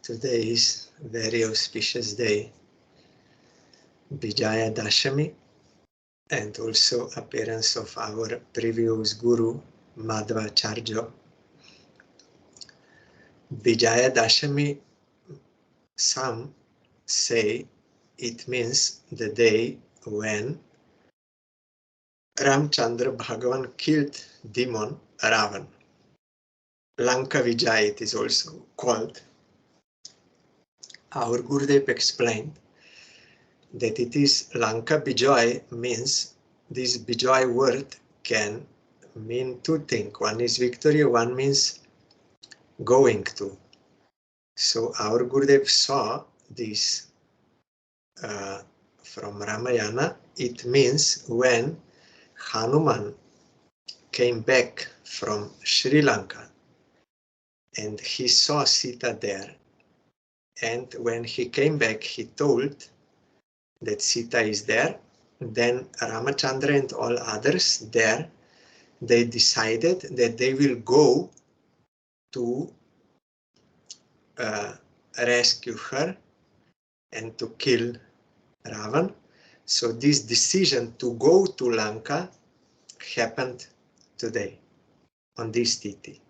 Today is a very auspicious day, Vijaya Dasami, and also appearance of our previous guru, Madhvacharya. Vijaya Dasami, some say it means the day when Ramchandra Bhagavan killed demon Ravan. Lanka Vijay it is also called. Our Gurudev explained that it is Lanka Vijay means this Vijay word can mean two things. One is victory, one means going to. So our Gurudev saw this from Ramayana. It means when Hanuman came back from Sri Lanka and he saw Sita there. And when he came back, he told that Sita is there. Then Ramachandra and all others there, they decided that they will go to rescue her and to kill Ravan. So this decision to go to Lanka happened today on this tithi.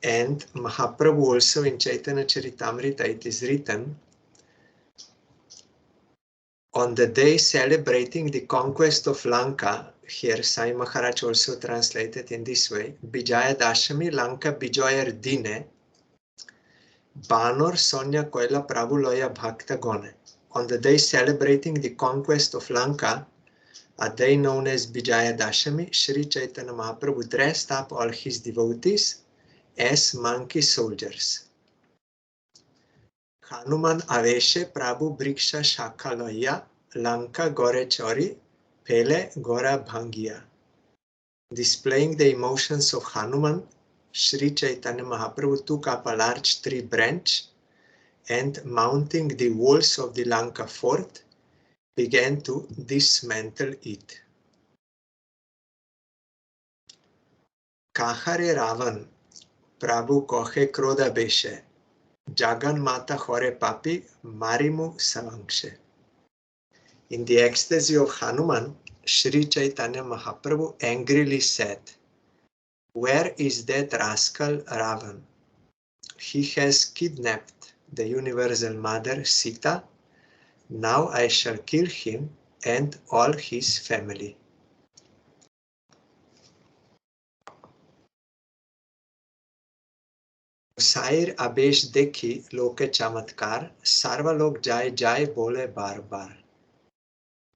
And Mahaprabhu also in Chaitanya Charitamrita it is written, on the day celebrating the conquest of Lanka, here Sai Maharaj also translated in this way, Vijaya Dashami Lanka Vijoyer Dine, Banor Sonya Koila Prabhu Loya Bhakta Gone. On the day celebrating the conquest of Lanka, a day known as Vijaya Dashami, Sri Chaitanya Mahaprabhu dressed up all his devotees as monkey soldiers. Hanuman Aveshe Prabhu Briksha Shakaloya Lanka Gore Chori Pele Gora Bhangiya. Displaying the emotions of Hanuman, Sri Chaitanya Mahaprabhu took up a large tree branch and mounting the walls of the Lanka fort, began to dismantle it. Kahare Ravan Prabhu Kohe Kroda Beshe Jagan Mata Hore Papi Marimu Savangshe. In the ecstasy of Hanuman, Sri Chaitanya Mahaprabhu angrily said, where is that rascal Ravan? He has kidnapped the universal mother Sita. Now I shall kill him and all his family. Sair abesh dekhi loke chamatkar, sarva log jai jai bole bar bar.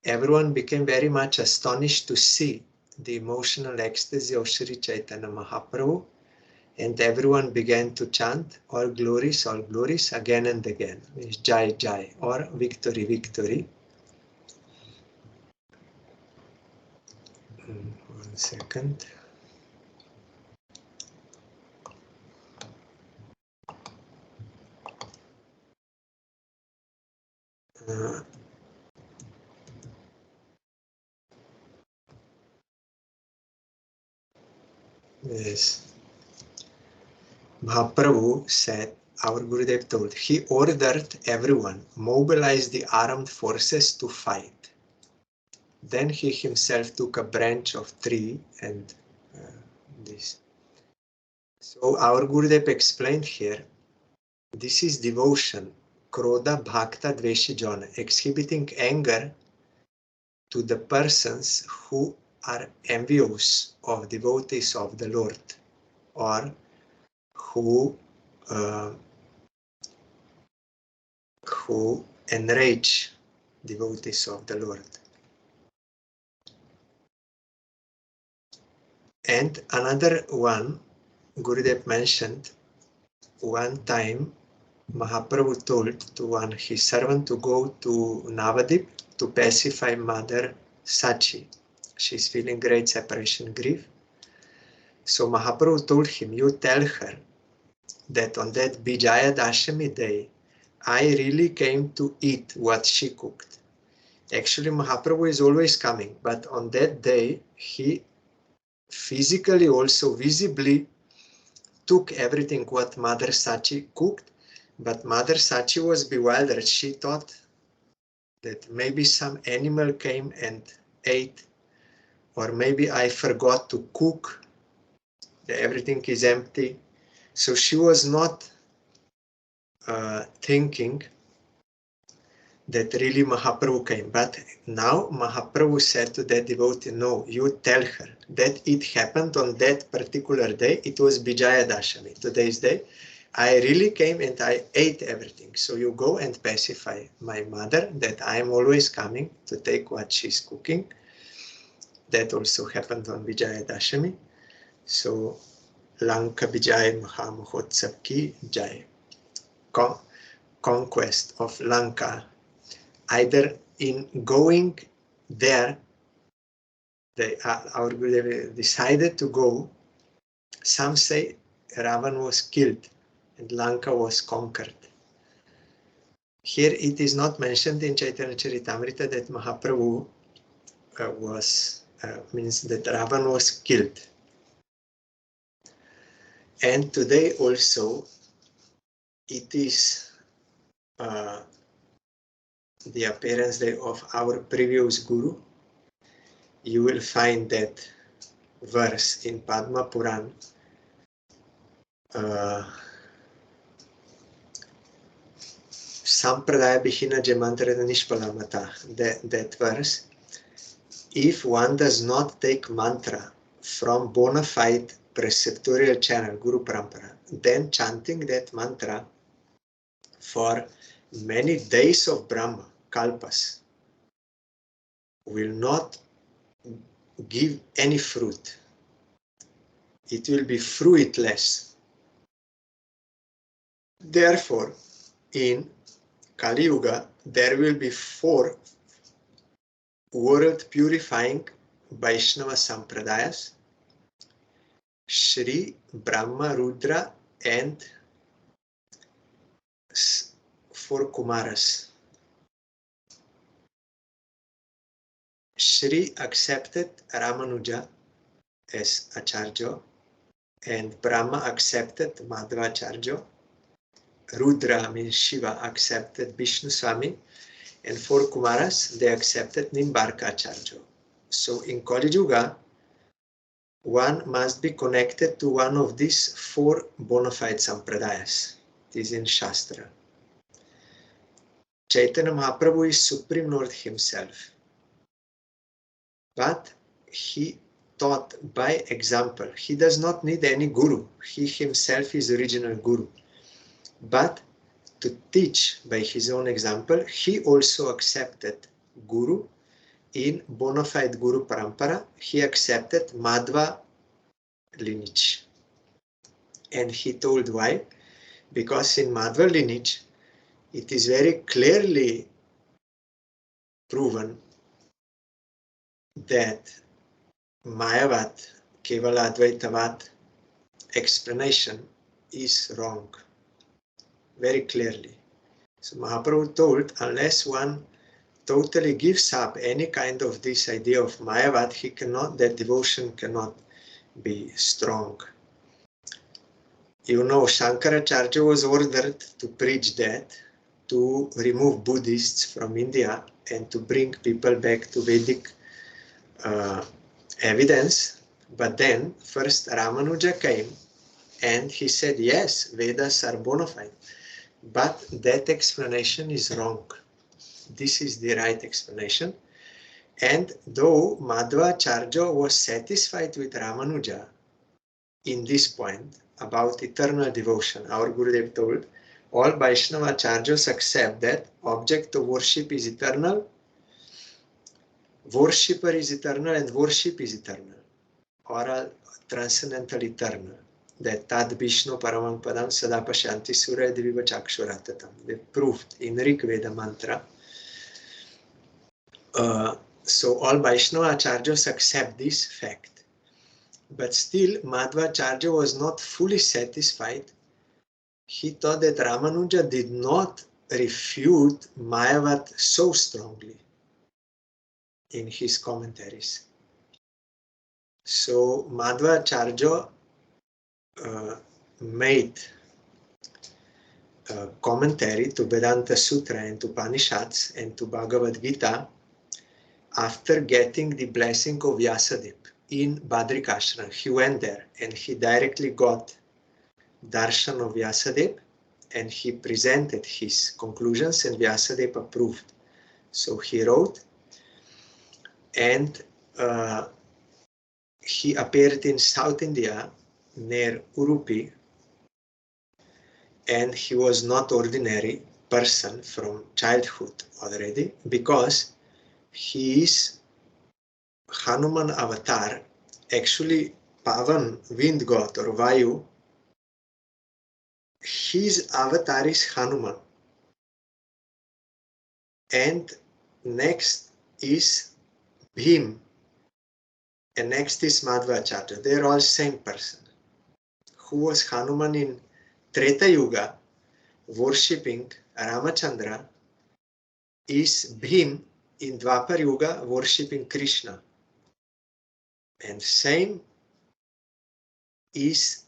Everyone became very much astonished to see the emotional ecstasy of Sri Chaitanya Mahaprabhu, and everyone began to chant all glories again and again, means jai jai or victory victory. One second. Yes. Mahaprabhu said, our Gurudev told, he ordered everyone, mobilize the armed forces to fight. Then he himself took a branch of tree and this. So our Gurudev explained here, this is devotion, Krodha Bhakta Dveshijana, exhibiting anger to the persons who are envious of devotees of the Lord, or who enrage devotees of the Lord. And another one, Gurudev mentioned, one time Mahaprabhu told to one his servant to go to Navadip to pacify Mother Sachi. She's feeling great separation grief. So Mahaprabhu told him, you tell her that on that Vijaya Dashami day, I really came to eat what she cooked. Actually, Mahaprabhu is always coming, but on that day, he physically also visibly took everything what Mother Sachi cooked, But Mother Sachi was bewildered. She thought that maybe some animal came and ate, or maybe I forgot to cook, everything is empty. So she was not thinking that really Mahaprabhu came. But now Mahaprabhu said to that devotee, no, you tell her that it happened on that particular day. It was Vijaya Dasami, today's day. I really came and I ate everything. So you go and pacify my mother that I am always coming to take what she's cooking. That also happened on Vijaya Dasami. So Lanka Vijay Mahamahotsav ki jai. Conquest of Lanka. Either in going there, our Gurudev decided to go. Some say Ravan was killed and Lanka was conquered. Here it is not mentioned in Chaitanya Charitamrita that Mahaprabhu means that Ravan was killed. And today also it is the appearance day of our previous Guru. You will find that verse in Padma Puran. Sampradaya Bihina Jamantra Nishpalamata, that verse. If one does not take mantra from bona fide preceptorial channel, Guru Parampara, then chanting that mantra for many days of Brahma, Kalpas, will not give any fruit. It will be fruitless. Therefore, in Kali Yuga, there will be 4 world purifying Vaishnava Sampradayas, Shri, Brahma, Rudra, and 4 Kumaras. Shri accepted Ramanuja as Acharya, and Brahma accepted Madhvacharya. Rudra means Shiva accepted Vishnu Swami, and 4 Kumaras, they accepted Nimbarka Acharya. So in Kali Yuga, one must be connected to one of these 4 bona fide sampradayas. It is in Shastra. Chaitanya Mahaprabhu is Supreme Lord himself. But he taught by example. He does not need any guru. He himself is original guru. But to teach by his own example, he also accepted guru. In bona fide Guru Parampara, he accepted Madhva lineage. And he told why? Because in Madhva lineage, it is very clearly proven that Mayavat, Kevala Advaitavat explanation is wrong. Very clearly. So Mahaprabhu told, unless one totally gives up any kind of this idea of Mayavad, he cannot, that devotion cannot be strong. You know, Shankaracharya was ordered to preach that, to remove Buddhists from India and to bring people back to Vedic evidence. But then first Ramanuja came and he said, yes, Vedas are bona fide. But that explanation is wrong. This is the right explanation. And though Madhvacharya was satisfied with Ramanuja in this point about eternal devotion, our Gurudev told, all Vaishnava Acharyas accept that object of worship is eternal, worshipper is eternal, and worship is eternal, or transcendental eternal. That Tad Vishnu Paramam Padam Sadapa Shanti Surya Diviva Chakshuratatam. They proved in Rig Veda mantra. So all Vaishnava Acharyas accept this fact. But still, Madhvacharya was not fully satisfied. He thought that Ramanuja did not refute Mayavad so strongly in his commentaries. So Madhvacharya made commentary to Vedanta Sutra and to Upanishads and to Bhagavad Gita after getting the blessing of Vyasadeva in Badrikashram. He went there and he directly got darshan of Vyasadeva and he presented his conclusions and Vyasadeva approved. So he wrote, and he appeared in South India near Udupi, and he was not ordinary person from childhood already, because he is Hanuman avatar. Actually, Pavan, wind god or Vayu, his avatar is Hanuman. And next is Bhim, and next is Madhvacharya. They are all same person. Who was Hanuman in Treta Yuga, worshipping Ramachandra, is Bhim in Dwapar Yuga, worshipping Krishna. And same is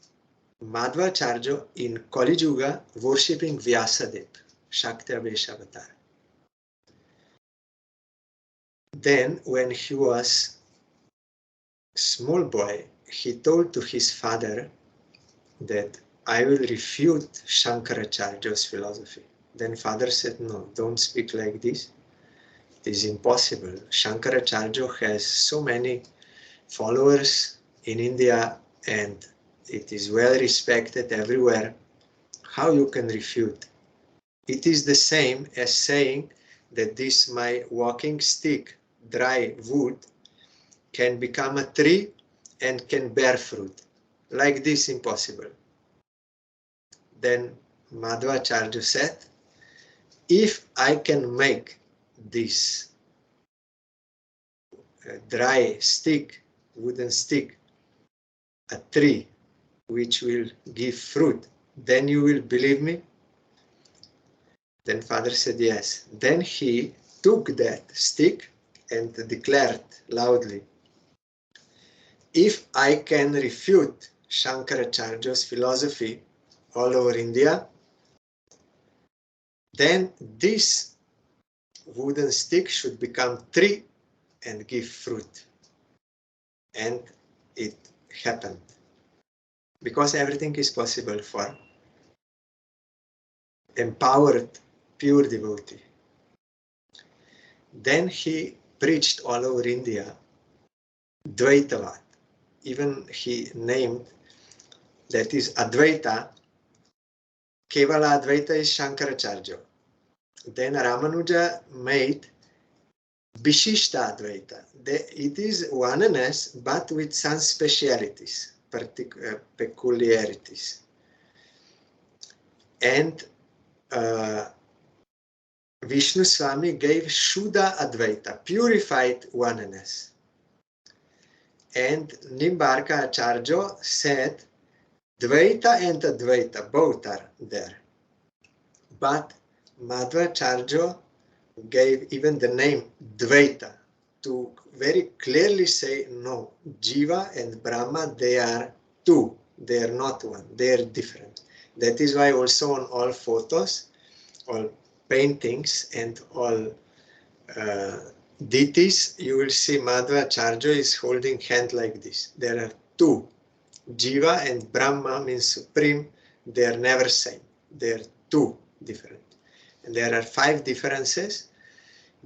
Madhvacharya in Kali Yuga, worshipping Vyasadeva, Shakti Avatar. Then, when he was small boy, he told to his father that I will refute Shankaracharya's philosophy. Then father said, no, don't speak like this. It is impossible. Shankaracharya has so many followers in India and it is well respected everywhere. How you can refute? It is the same as saying that this my walking stick, dry wood, can become a tree and can bear fruit. Like this, impossible. Then Madhvacharya said, if I can make this dry stick, wooden stick, a tree which will give fruit, then you will believe me? Then father said yes. Then he took that stick and declared loudly, if I can refute Shankaracharya's philosophy all over India, then this wooden stick should become tree and give fruit. And it happened. Because everything is possible for empowered, pure devotee. Then he preached all over India Dvaitavad. Even he named, that is Advaita, Kevala Advaita is Shankaracharya. Then Ramanuja made Vishishta Advaita. It is oneness, but with some specialities, peculiarities. And Vishnu Swami gave Shuddha Advaita, purified oneness. And Nimbarka Acharya said Dvaita and Advaita, both are there. But Madhvacharya gave even the name Dvaita to very clearly say, no, Jiva and Brahma, they are two. They are not one. They are different. That is why also on all photos, all paintings and all deities, you will see Madhvacharya is holding hand like this. There are two. Jiva and Brahma means supreme. They are never same. They are two different. And there are 5 differences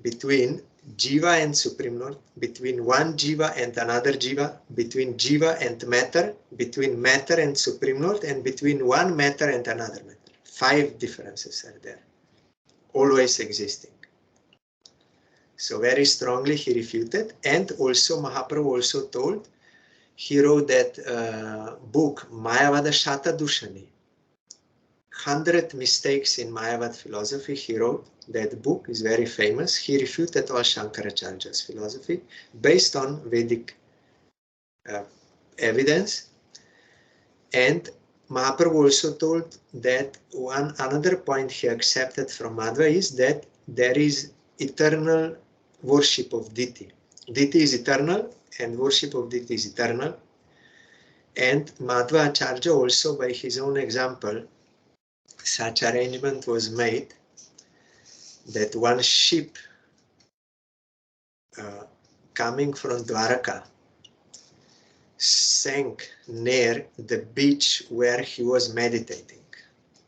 between Jiva and Supreme Lord, between one Jiva and another Jiva, between Jiva and matter, between matter and Supreme Lord, and between one matter and another matter. 5 differences are there, always existing. So very strongly he refuted, and also Mahaprabhu also told, he wrote that book, Mayavada Shata Dushani, 100 mistakes in Mayavad philosophy. He wrote that book, is very famous. He refuted all Shankaracharya's philosophy based on Vedic evidence. And Mahaprabhu also told that another point he accepted from Madhva is that there is eternal worship of deity. Deity is eternal and worship of deity is eternal. And Madhvacharya also, by his own example, such arrangement was made that one ship coming from Dwaraka sank near the beach where he was meditating,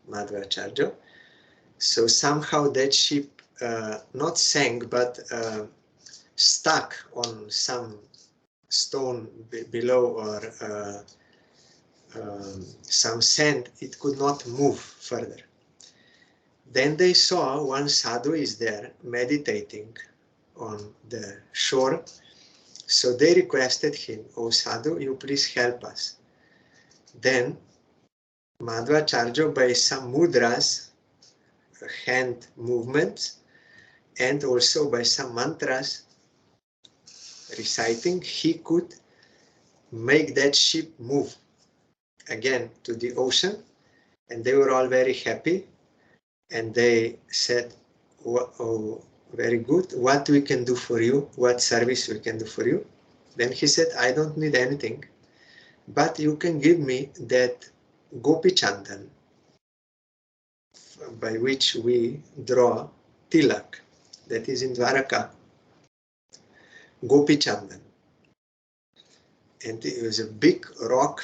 Madhvacharya. So somehow that ship not sank, but stuck on some stone below or some sand. It could not move further. Then they saw one sadhu is there meditating on the shore. So they requested him, "Oh sadhu, you please help us." Then Madhvacharya, by some mudras, hand movements, and also by some mantras reciting, he could make that ship move again to the ocean. And they were all very happy. And they said, "Oh, very good. What we can do for you? What service we can do for you?" Then he said, "I don't need anything, but you can give me that Gopi Chandan by which we draw tilak, that is in Dwaraka, Gopi Chandan." And it was a big rock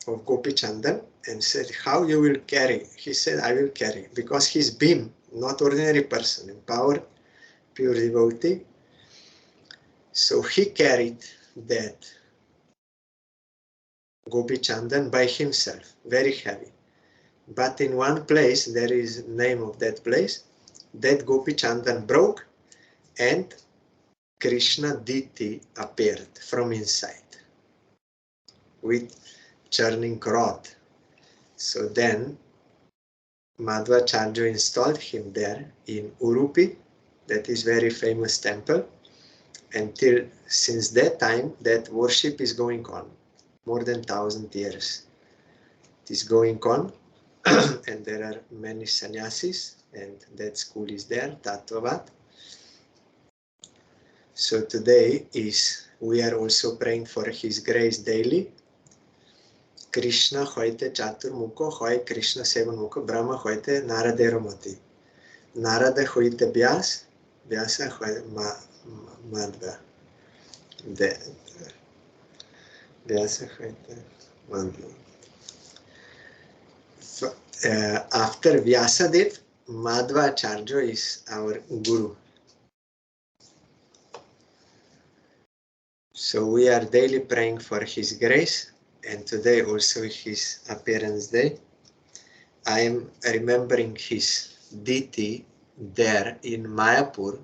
of Gopi Chandan, and said, "How you will carry?" He said, "I will carry," because he's Bhim, not ordinary person, empowered, pure devotee. So he carried that Gopi Chandan by himself, very heavy. But in one place, there is name of that place, that Gopi Chandan broke and Krishna Diti appeared from inside with churning rod. So then Madhvacharya installed him there in Udupi, that is very famous temple. Until since that time, that worship is going on, more than 1,000 years. It is going on, and there are many sannyasis, and that school is there, Tattvavad. So today we are also praying for his grace daily. Krishna hoite Chaturmukho, hoy Krishna Sevanmukho, Brahma hoite Naradero Mati. Narada hoite Vyas, Vyasa hoite Madhva. Vyasa hoite Madhva. So, after Vyasadev, Madhvacharya is our guru. So we are daily praying for his grace, and today also his appearance day. I am remembering his Diti there in Mayapur.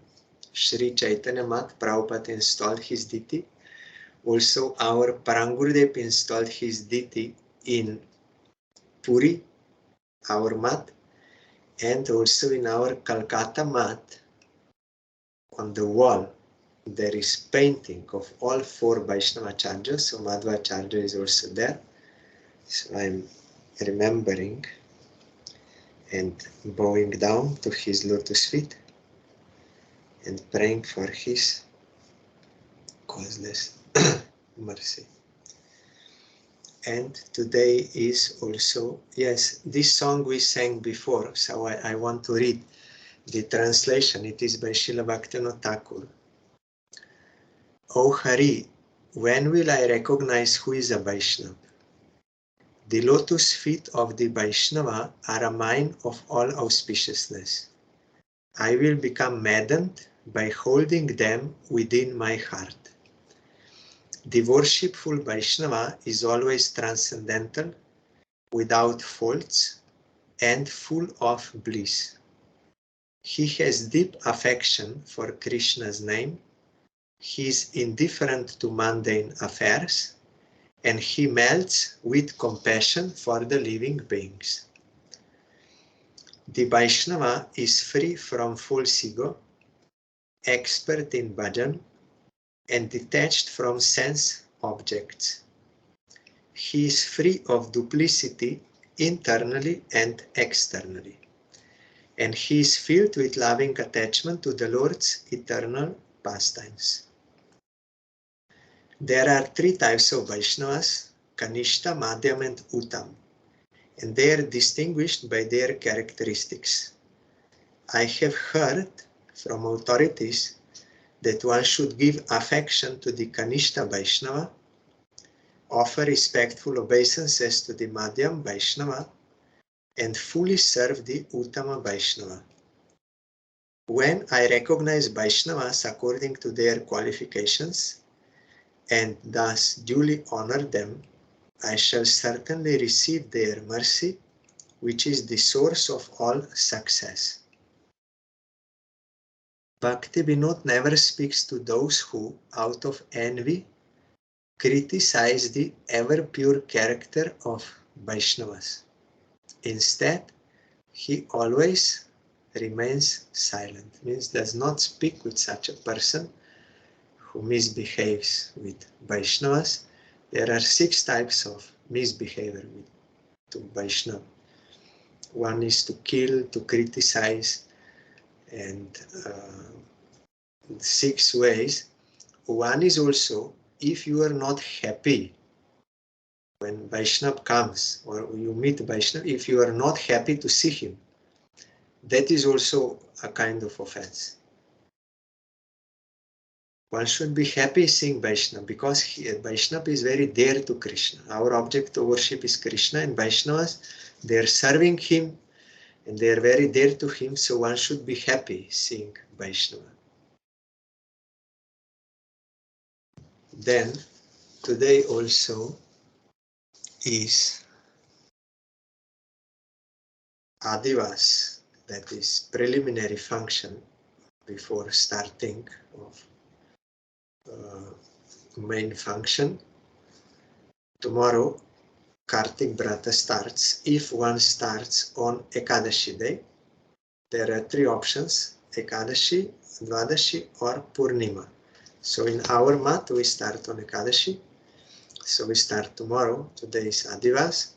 Sri Chaitanya Math Prabhupada installed his Diti. Also our Parangurudev installed his Diti in Puri, our mat, and also in our Calcutta mat on the wall there is painting of all 4 Vaishnavacharyas, so Madhvacharya is also there. So I'm remembering and bowing down to his lotus feet and praying for his causeless mercy. And today is also, yes, this song we sang before, so I want to read the translation. It is by Srila Bhaktivinoda Thakur. O Hari, when will I recognize who is a Vaishnava? The lotus feet of the Vaishnava are a mine of all auspiciousness. I will become maddened by holding them within my heart. The worshipful Vaishnava is always transcendental, without faults, and full of bliss. He has deep affection for Krishna's name. He is indifferent to mundane affairs, and he melts with compassion for the living beings. The Vaishnava is free from false ego, expert in bhajan, and detached from sense objects. He is free of duplicity internally and externally, and he is filled with loving attachment to the Lord's eternal pastimes. There are 3 types of Vaishnavas, Kanishta, Madhyam, and Uttam, and they are distinguished by their characteristics. I have heard from authorities that one should give affection to the Kanishta Vaishnava, offer respectful obeisances to the Madhyam Vaishnava, and fully serve the Uttama Vaishnava. When I recognize Vaishnavas according to their qualifications and thus duly honor them, I shall certainly receive their mercy, which is the source of all success. Bhakti Vinod never speaks to those who, out of envy, criticize the ever pure character of Vaishnavas. Instead, he always remains silent, means does not speak with such a person who misbehaves with Vaishnavas. There are 6 types of misbehavior to Vaishnava. One is to kill, to criticize, and 6 ways. One is also, if you are not happy when Vaishnava comes or you meet Vaishnava, if you are not happy to see him, that is also a kind of offense. One should be happy seeing Vaishnava because Vaishnava is very dear to Krishna. Our object of worship is Krishna, and Vaishnavas, they are serving him and they are very dear to him, so one should be happy seeing Vaishnava. Then, today also is ADHIVAS, that is preliminary function before starting of main function. Tomorrow, KARTIK VRATA starts. If one starts on Ekadashi day, there are 3 options: Ekadashi, Dvadashi or Purnima. So in our mat, we start on Ekadashi. So we start tomorrow. Today is ADHIVAS,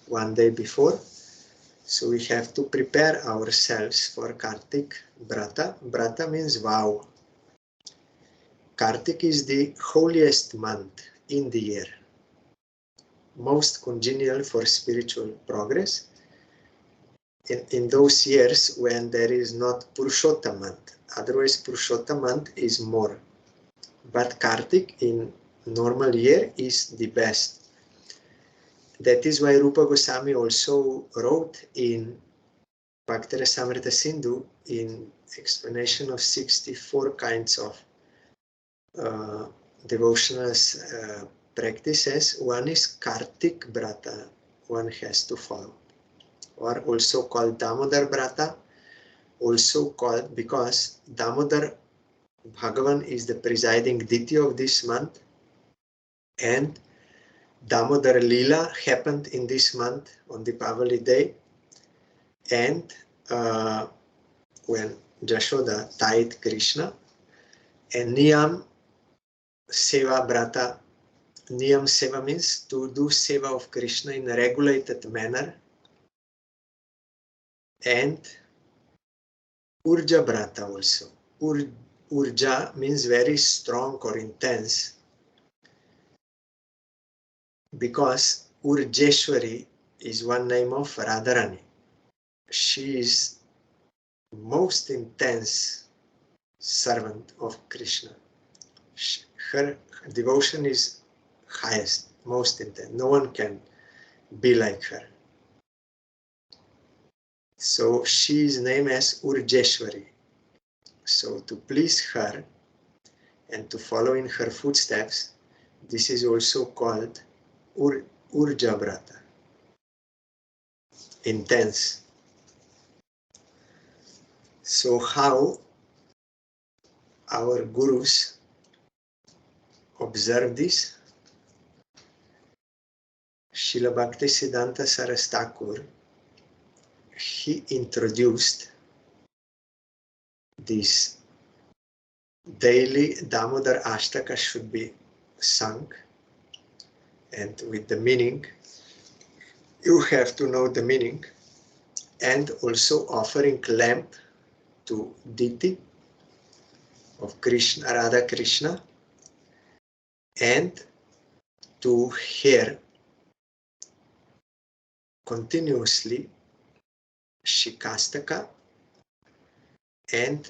one day before. So we have to prepare ourselves for KARTIK VRATA. VRATA means vow. KARTIK is the holiest month in the year, most congenial for spiritual progress. In those years when there is not Purushottam month, otherwise Purushottam month is more. But KARTIK in normal year is the best. That is why Rupa Goswami also wrote in Bhakti-rasamrita Sindhu in explanation of 64 kinds of devotional practices. One is KARTIK VRATA, one has to follow, or also called Damodar VRATA, also called because Damodar Bhagavan is the presiding deity of this month, and Damodar Leela happened in this month on the Pavali day, and when Jashoda tied Krishna, and Niyam Seva Vrata. Niyam Seva means to do Seva of Krishna in a regulated manner, and Urja Vrata also. Urja means very strong or intense, because Urjeshwari is one name of Radharani. She is most intense servant of Krishna. Her devotion is highest, most intense. No one can be like her. So she is named as Urjeshwari. So to please her and to follow in her footsteps, this is also called Urja Vrata. Intense. So how our gurus observe this? Srila Bhaktisiddhanta Saraswati Thakur, he introduced this daily Damodar Ashtaka should be sung, and with the meaning, you have to know the meaning, and also offering lamp to deity of Krishna, Radha Krishna, and to hear continuously Shikastaka and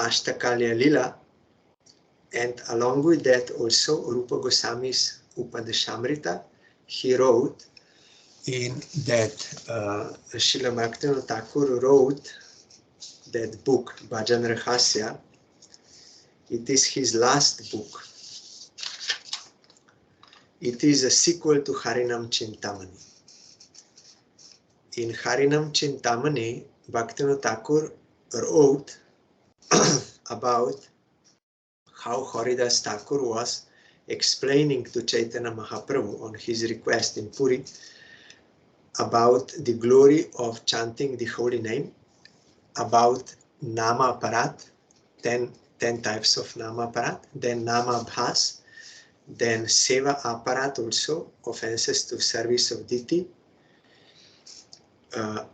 Ashtakalya Lila, and along with that also Rupa Goswami's Upadeshamrita. He wrote in that Srila Bhaktivinoda Thakur wrote that book, Bhajan Rahasya. It is his last book. It is a sequel to Harinam Chintamani. In Harinam Chintamani, Bhaktivinoda Thakur wrote about how Haridas Thakur was explaining to Chaitanya Mahaprabhu on his request in Puri about the glory of chanting the holy name, about Nama Parat, 10 types of Nama Parat, then Nama Bhas, then Seva Aparat also, offenses to service of deity,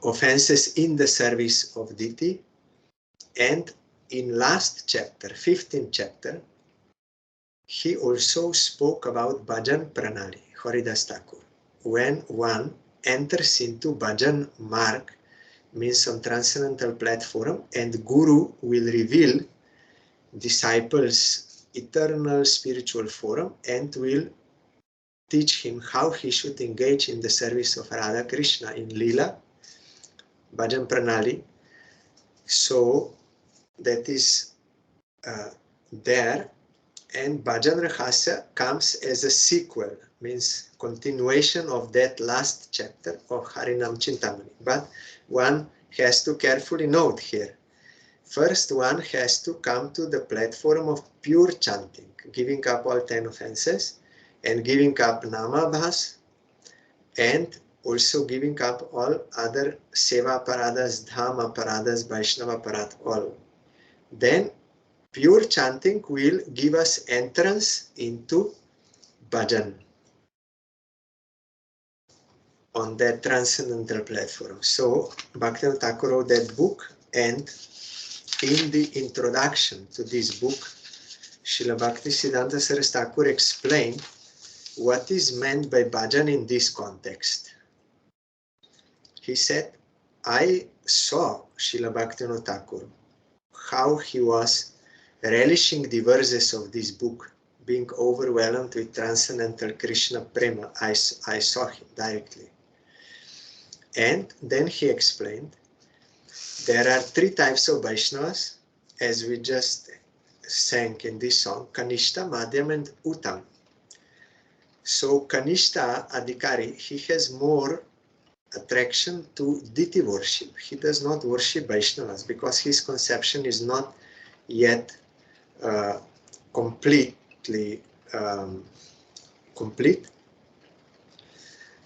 offenses in the service of deity, and in last chapter, 15th chapter, he also spoke about Bhajan Pranali, Haridas Thakur. When one enters into Bhajan Marg, means on transcendental platform, and Guru will reveal disciples eternal spiritual forum and will teach him how he should engage in the service of Radha Krishna in Leela, Bhajan Pranali. So that is there, and Bhajan Rahasya comes as a sequel, means continuation of that last chapter of Harinam Chintamani. But one has to carefully note here. First, one has to come to the platform of pure chanting, giving up all 10 offenses, and giving up Namabhas, and also giving up all other Seva Paradas, Dhama Paradas, Vaishnava Parat, all. Then pure chanting will give us entrance into bhajan on that transcendental platform. So Bhaktivinoda Thakur wrote that book, and in the introduction to this book, Srila Bhaktisiddhanta Saraswati Thakur explained what is meant by bhajan in this context. He said, I saw Srila Bhaktivinoda Thakur, how he was relishing the verses of this book, being overwhelmed with transcendental Krishna prema. I saw him directly. And then he explained, there are 3 types of Vaishnavas, as we just sang in this song, Kanishta, Madhyam and Uttam. So Kanishta Adhikari, he has more attraction to deity worship. He does not worship Vaishnavas because his conception is not yet completely complete.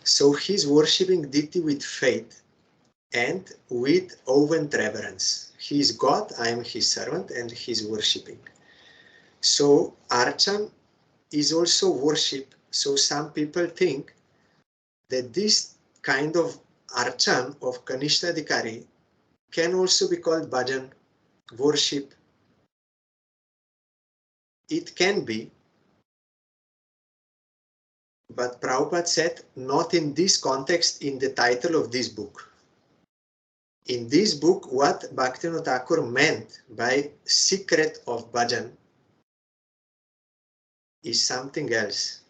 So he's worshipping deity with faith and with awe and reverence. He is God, I am his servant, and he's worshipping. So Archan is also worship. So some people think that this kind of Archan of Kanishta Adhikari can also be called bhajan, worship. It can be, but Prabhupada said not in this context in the title of this book. In this book, what Bhaktivinoda Thakur meant by secret of bhajan is something else.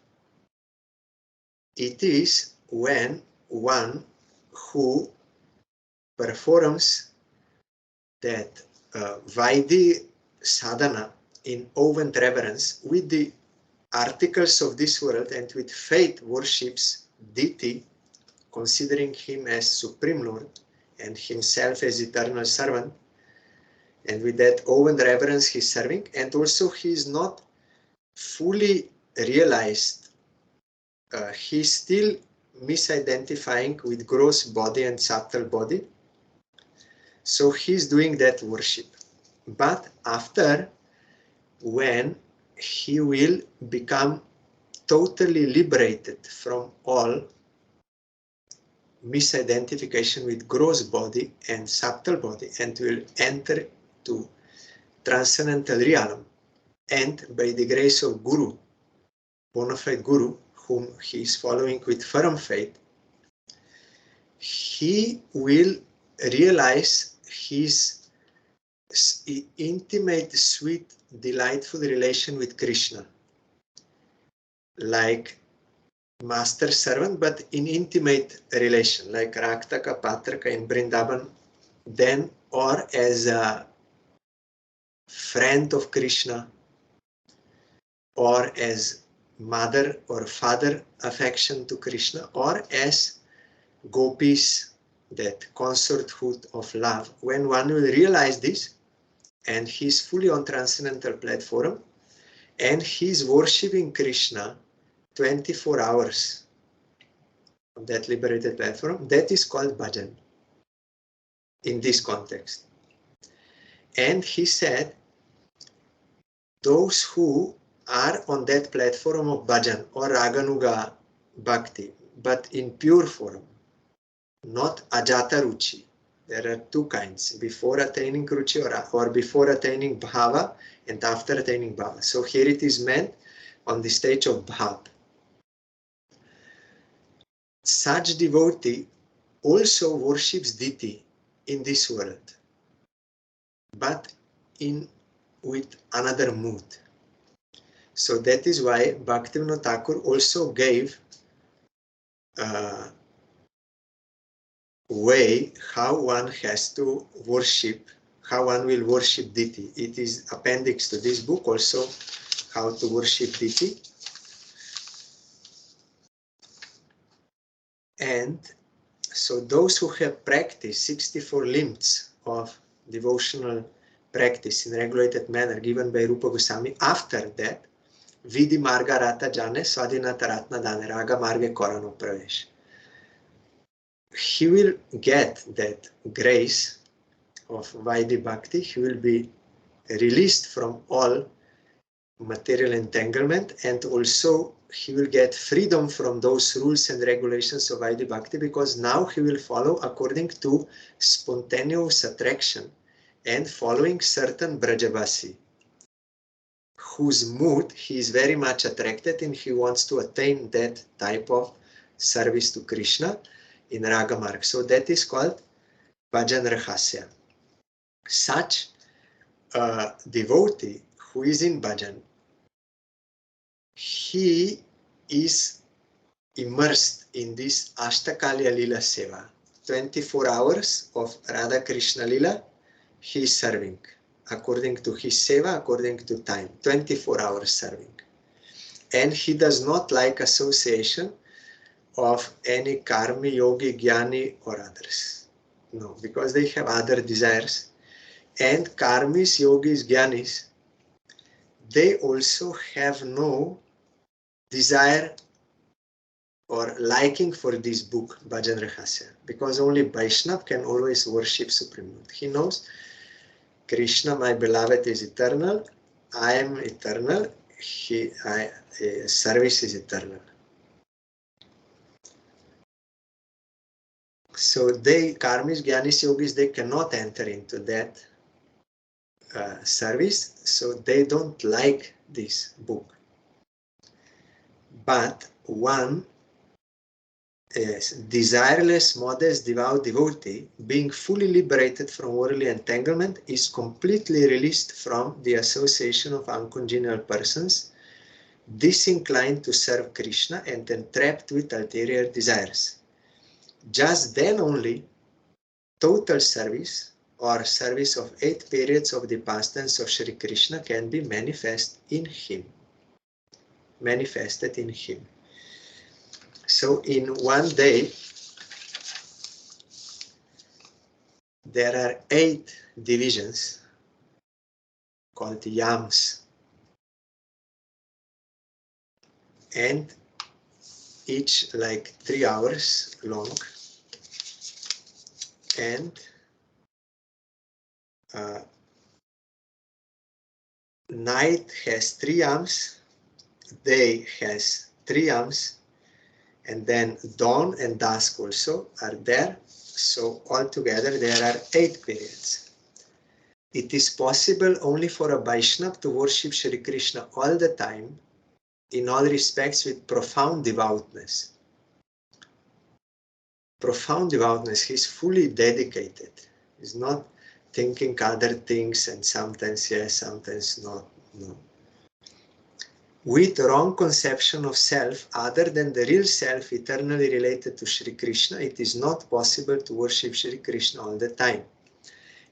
It is when one who performs that Vaidhi sadhana in awe and reverence with the articles of this world and with faith worships deity, considering him as Supreme Lord and himself as eternal servant, and with that awe and reverence he's serving, and also he is not fully realized, he's still misidentifying with gross body and subtle body, so he's doing that worship. But after, when he will become totally liberated from all misidentification with gross body and subtle body, and will enter to transcendental realm, and by the grace of Guru, bona fide Guru, whom he is following with firm faith, he will realize his intimate, sweet, delightful relation with Krishna, like master servant, but in intimate relation, like Raktaka, Patraka in Vrindavan, then, or as a friend of Krishna, or as mother or father affection to Krishna, or as gopis, that consorthood of love. When one will realize this, and he's fully on transcendental platform, and he's worshipping Krishna 24 hours on that liberated platform, that is called bhajan in this context. And he said, those who are on that platform of bhajan or raganuga bhakti, but in pure form, not ajata ruchi. There are two kinds, before attaining ruchi or before attaining bhava and after attaining bhava. So here it is meant on the stage of bhav. Such devotee also worships deity in this world, but with another mood. So that is why Bhaktivinoda Thakur also gave way how one has to worship, how one will worship deity. It is appendix to this book also, how to worship deity. And so those who have practiced 64 limbs of devotional practice in regulated manner given by Rupa Goswami, after that, Vidhi Marga Rata Jane Swadhinata Ratna Dane Raga Marge Korano Pravesh. He will get that grace of Vaidhi Bhakti. He will be released from all material entanglement, and also he will get freedom from those rules and regulations of Vaidhi Bhakti, because now he will follow according to spontaneous attraction and following certain Brajavasi, whose mood he is very much attracted and he wants to attain that type of service to Krishna in Raga Marg. So that is called Bhajan Rahasya. Such a devotee who is in Bhajan, he is immersed in this Ashtakalya Lila Seva. 24 hours of Radha Krishna Lila, he is serving according to his Seva, according to time. 24 hours serving. And he does not like association of any karmi, yogi, jnani or others. No, because they have other desires. And karmis, yogis, jnanis, they also have no desire or liking for this book, Bhajan Rahasya, because only Vaishnav can always worship Supreme Lord. He knows Krishna, my beloved, is eternal, I am eternal, service is eternal. So they, karmis, jnanis, yogis, they cannot enter into that service, so they don't like this book. But one desireless, modest, devout devotee, being fully liberated from worldly entanglement, is completely released from the association of uncongenial persons, disinclined to serve Krishna and entrapped with ulterior desires. Just then only total service or service of 8 periods of the pastimes of Sri Krishna can be manifested in him. So in one day, there are 8 divisions called yams, and each like 3 hours long, and night has 3 yams, day has 3 yams, and then dawn and dusk also are there. So altogether there are 8 periods. It is possible only for a Vaishnava to worship Shri Krishna all the time, in all respects with profound devoutness. profound devoutness. He's fully dedicated. He's not thinking other things and sometimes yes, sometimes not. No. With wrong conception of self, other than the real self eternally related to Sri Krishna, it is not possible to worship Sri Krishna all the time.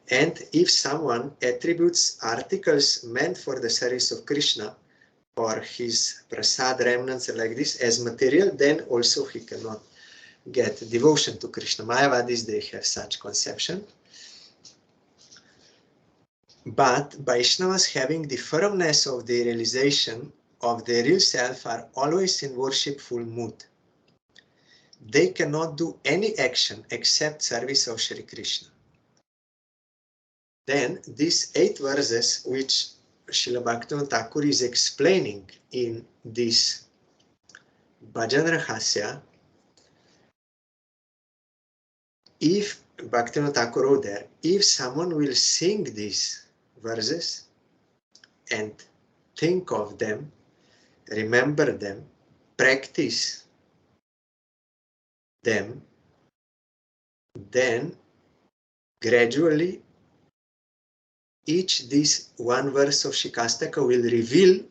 And if someone attributes articles meant for the service of Krishna or his prasad remnants like this as material, then also he cannot get devotion to Krishna. Mayavadis, they have such conception. But Vaishnavas having the firmness of the realization of the real self are always in worshipful mood. They cannot do any action except service of Sri Krishna. Then these 8 verses which Srila Bhaktivinoda Thakur is explaining in this Bhajan Rahasya, if Bhaktivinoda Thakur wrote there, if someone will sing these verses and think of them, remember them, practice them, then gradually each this one verse of Shikastaka will reveal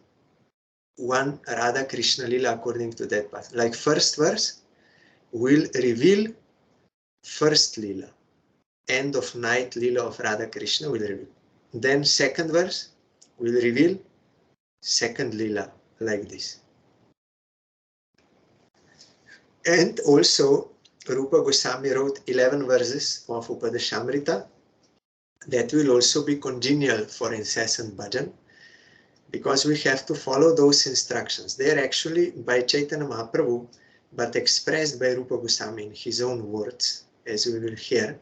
one Radha Krishna Lila according to that path. Like first verse will reveal first Lila, end of night Lila of Radha Krishna will reveal. Then second verse will reveal second Lila, like this. And also Rupa Goswami wrote 11 verses of Upadeshamrita that will also be congenial for incessant bhajan, because we have to follow those instructions. They are actually by Chaitanya Mahaprabhu, but expressed by Rupa Goswami in his own words, as we will hear.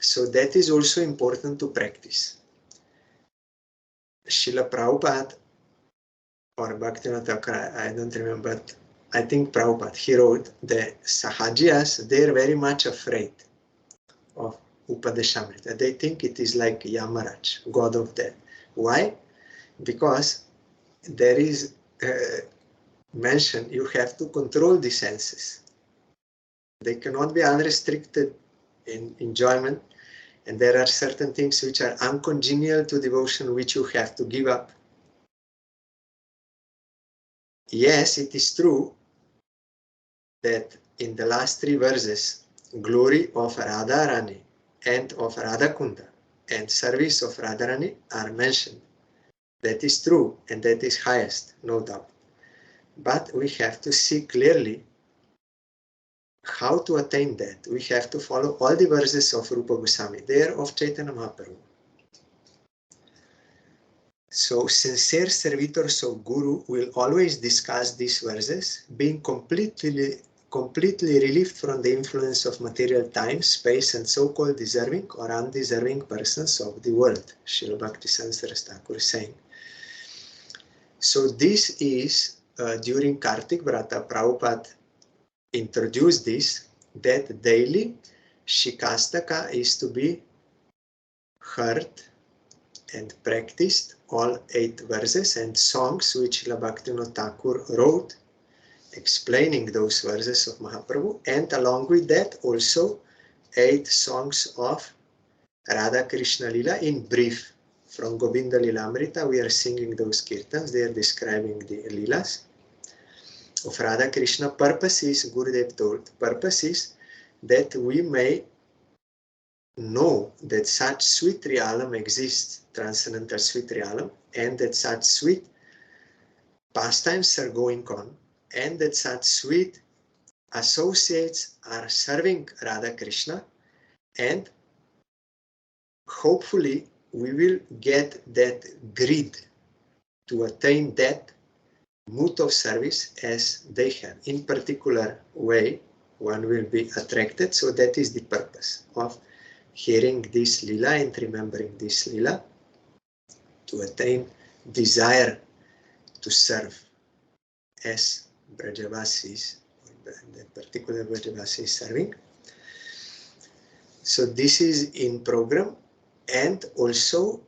So that is also important to practice. Srila Prabhupada, or Bhaktivinoda Thakur, I don't remember, but I think Prabhupada, he wrote, the Sahajiyas, they are very much afraid of Upadeshamrita. They think it is like Yamaraj, god of death. Why? Because there is mentioned you have to control the senses. They cannot be unrestricted in enjoyment, and there are certain things which are uncongenial to devotion which you have to give up. Yes, it is true that in the last 3 verses, glory of Radharani and of Radhakunda and service of Radharani are mentioned. That is true, and that is highest, no doubt. But we have to see clearly how to attain that. We have to follow all the verses of Rupa Goswami. They are of Chaitanya Mahaprabhu. So sincere servitors of Guru will always discuss these verses, being completely relieved from the influence of material time, space, and so-called deserving or undeserving persons of the world. Srila Bhakti-Siddhanta Saraswati Thakur is saying. So this is during Kartik Vrata, Prabhupada introduced this, that daily Shikastaka is to be heard and practiced, all 8 verses, and songs which Srila Bhaktivinoda Thakur wrote explaining those verses of Mahaprabhu, and along with that also 8 songs of Radha Krishna Lila in brief. From Govinda Lilamrita we are singing those kirtans, they are describing the Lilas of Radha Krishna. Purpose is, Gurudev told, purpose is that we may know that such sweet realm exists, transcendental sweet realm, and that such sweet pastimes are going on, and that such sweet associates are serving Radha Krishna, and hopefully we will get that greed to attain that mood of service as they have. In particular way, one will be attracted, so that is the purpose of hearing this lila and remembering this lila, to attain desire to serve as Brajavasis, that particular Brajavasi is serving. So this is in program, and also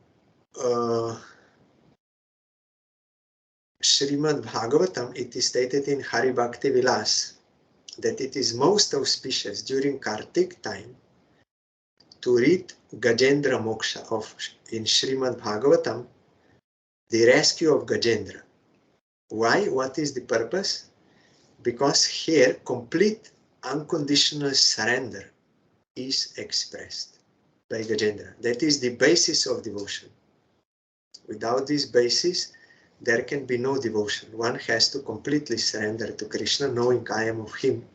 Srimad Bhagavatam, it is stated in Hari Bhakti Vilas that it is most auspicious during Kartik time to read Gajendra Moksha in Srimad Bhagavatam, the rescue of Gajendra. Why? What is the purpose? Because here complete unconditional surrender is expressed by Gajendra. That is the basis of devotion. Without this basis, there can be no devotion. One has to completely surrender to Krishna, knowing I am of him.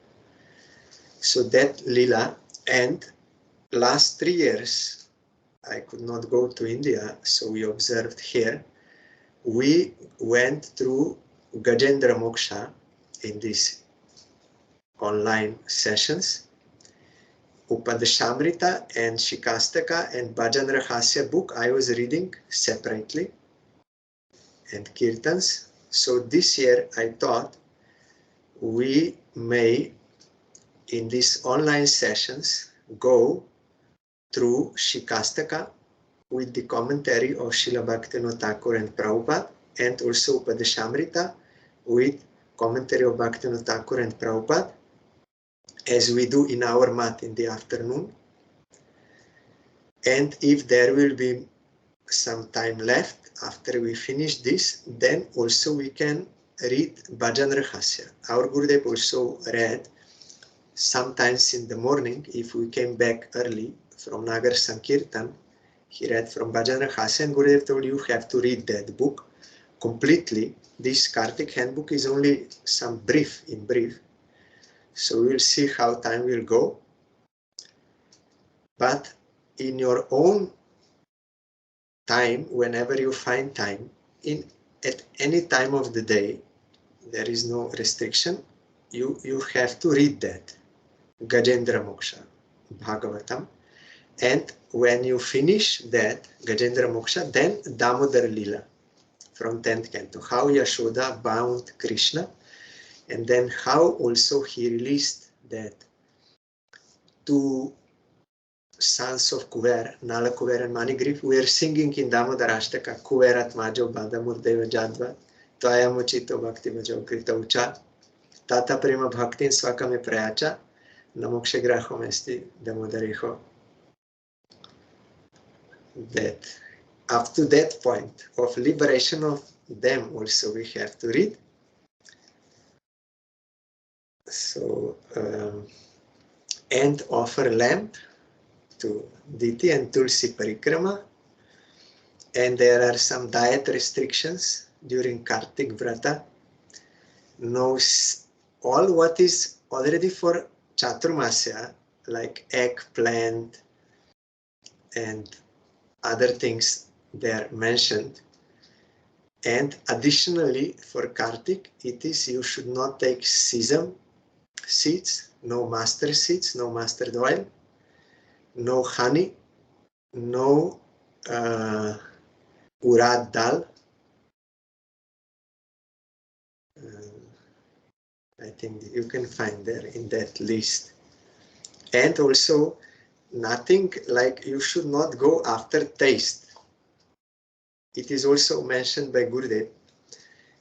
So that Lila, and last 3 years, I could not go to India, so we observed here. We went through Gajendra Moksha in these online sessions. Upadeshamrita and Shikastaka and Bhajan Rahasya book I was reading separately, and Kirtans. So this year I thought we may, in these online sessions, go through Shikastaka with the commentary of Srila Bhaktivinoda Thakur and Prabhupada, and also Upadeshamrita with commentary of Bhaktivinoda Thakur and Prabhupada, as we do in our mat in the afternoon. And if there will be some time left after we finish this, then also we can read Bhajan Rahasya. Our Gurudev also read sometimes in the morning, if we came back early from Nagar Sankirtan, he read from Bhajan Rahasya, and Gurudev told you have to read that book completely. This Kartik handbook is only some brief. So we'll see how time will go. But in your own time, whenever you find time, at any time of the day, there is no restriction. You have to read that Gajendra Moksha, Bhagavatam. And when you finish that Gajendra Moksha, then Damodar Lila from 10th canto, how Yashoda bound Krishna, and then how also he released that 2 sons of Kuver, Nala Kuver and Manigrif. We are singing in Damodar Ashtaka, Kuverat Majo Badamurdeva Jadva, Tvayamuchito Bhakti Vajo Krita Ucha, Tata Prema Bhaktin Swakame Prayacha, Namoksha Grahom Esti Damodariho. That up to that point of liberation of them also we have to read. So, and offer lamp to Diti and Tulsi Parikrama. And there are some diet restrictions during Kartik VRATA. Knows all what is already for Chaturmasya, like eggplant and other things they are mentioned. And additionally for Kartik, it is you should not take sesame seeds, no mustard seeds, no mustard oil, no honey, no urad dal. I think you can find there in that list. And also nothing like you should not go after taste. It is also mentioned by Gurudev.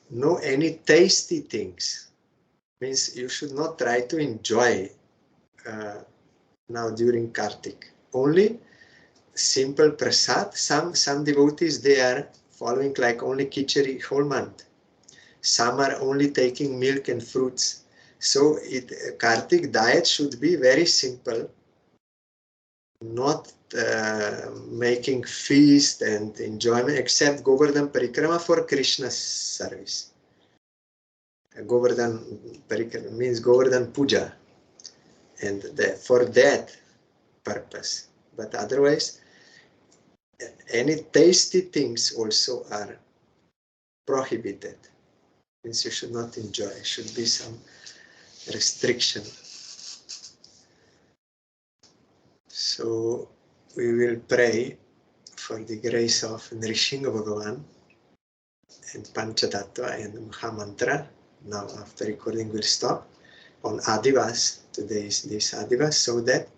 No any tasty things. Means you should not try to enjoy now during Kartik. Only simple prasad. Some devotees, they are following like only khichdi whole month. Some are only taking milk and fruits. So Kartik diet should be very simple. Not making feast and enjoyment, except Govardhan Parikrama for Krishna's service. Govardhan Parikrama means Govardhan Puja, and for that purpose. But otherwise, any tasty things also are prohibited. Means you should not enjoy. Should be some restriction. So we will pray for the grace of Nrishinga Bhagavan and Panchatattva and Mahamantra. Now after recording we'll stop on ADHIVAS. Today is this ADHIVAS, so that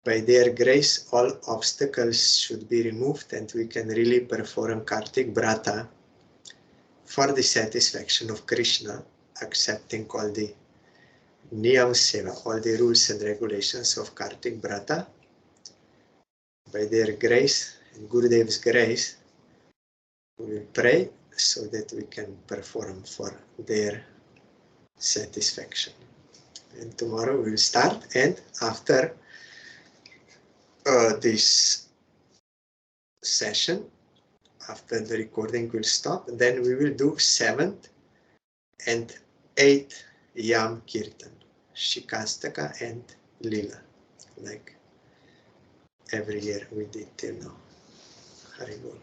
by their grace all obstacles should be removed and we can really perform Kartik VRATA for the satisfaction of Krishna, accepting all the Niyam Seva, all the rules and regulations of Kartik VRATA. By their grace and Gurudev's grace, we will pray so that we can perform for their satisfaction. And tomorrow we will start, and after this session, after the recording will stop, then we will do 7th and 8th Yam Kirtan, Shikastaka and Lila, like every year we did till now. Hari Bol.